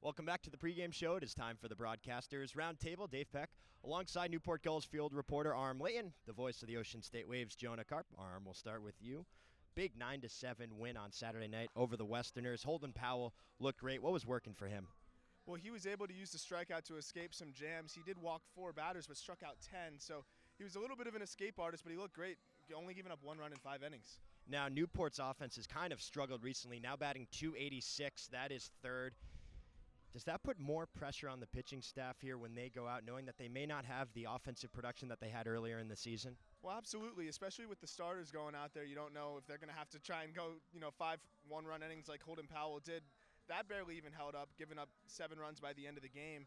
Welcome back to the pregame show. It is time for the Broadcasters Roundtable. Dave Peck, alongside Newport Gulls field reporter Arm Layton, the voice of the Ocean State Waves, Jonah Karp. Arm, we'll start with you. Big 9-7 win on Saturday night over the Westerners. Holden Powell looked great. What was working for him? Well, he was able to use the strikeout to escape some jams. He did walk 4 batters but struck out 10, so he was a little bit of an escape artist, but he looked great, only giving up 1 run in 5 innings. Now, Newport's offense has kind of struggled recently, now batting .286. That is third. Does that put more pressure on the pitching staff here when they go out, knowing that they may not have the offensive production that they had earlier in the season? Well, absolutely, especially with the starters going out there. You don't know if they're going to have to try and go, 5 one-run innings like Holden Powell did. That barely even held up, giving up 7 runs by the end of the game.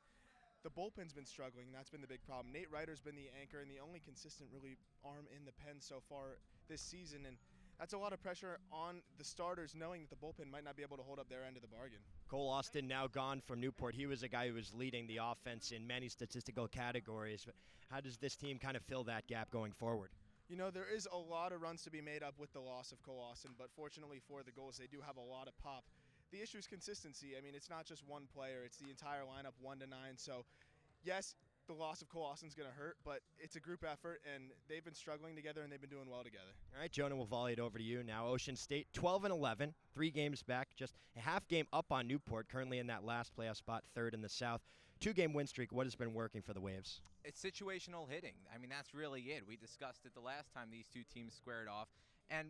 The bullpen's been struggling, and that's been the big problem. Nate Ryder's been the anchor and the only consistent really arm in the pen so far this season, and that's a lot of pressure on the starters, knowing that the bullpen might not be able to hold up their end of the bargain. Cole Austin now gone from Newport. He was a guy who was leading the offense in many statistical categories. But how does this team kind of fill that gap going forward? There is a lot of runs to be made up with the loss of Cole Austin, but fortunately for the Gulls, they do have a lot of pop. The issue is consistency. I mean, it's not just one player. It's the entire lineup, 1 to 9. So, yes, the loss of Cole Austin's going to hurt, but it's a group effort, and they've been struggling together, and they've been doing well together. All right, Jonah, we'll volley it over to you now. Ocean State, 12-11, 3 games back, just a half game up on Newport, currently in that last playoff spot, third in the South. 2-game win streak. What has been working for the Waves? It's situational hitting. I mean, that's really it. We discussed it the last time these two teams squared off, and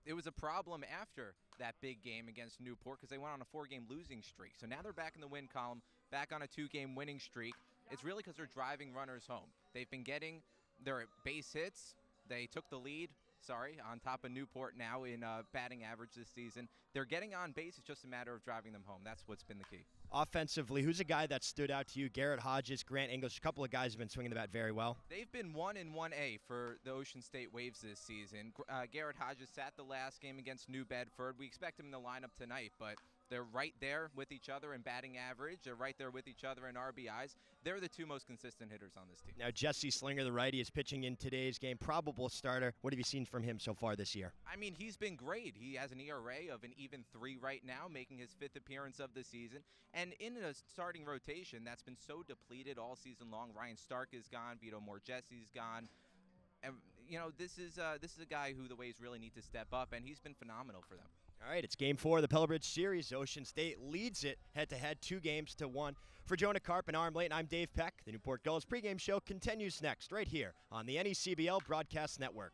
it was a problem after that big game against Newport because they went on a 4-game losing streak. So now they're back in the win column, back on a 2-game winning streak. It's really because they're driving runners home. They've been getting their base hits. They took the lead, on top of Newport now in batting average this season. They're getting on base. It's just a matter of driving them home. That's what's been the key. Offensively, who's a guy that stood out to you? Garrett Hodges, Grant English, a couple of guys have been swinging the bat very well. They've been 1 and 1A for the Ocean State Waves this season. Garrett Hodges sat the last game against New Bedford. We expect him in the lineup tonight, but they're right there with each other in batting average. They're right there with each other in RBIs. They're the 2 most consistent hitters on this team. Now, Jesse Slinger, the righty, is pitching in today's game. Probable starter. What have you seen from him so far this year? I mean, he's been great. He has an ERA of an even 3 right now, making his 5th appearance of the season. And in a starting rotation that's been so depleted all season long, Ryan Stark is gone, Vito Morgesse's gone. And, this is a guy who the Waves really need to step up, and he's been phenomenal for them. All right, it's Game 4 of the Pellbridge Series. Ocean State leads it head-to-head 2-1. For Jonah Karp and Arm Layton, I'm Dave Peck. The Newport Gulls pregame show continues next right here on the NECBL Broadcast Network.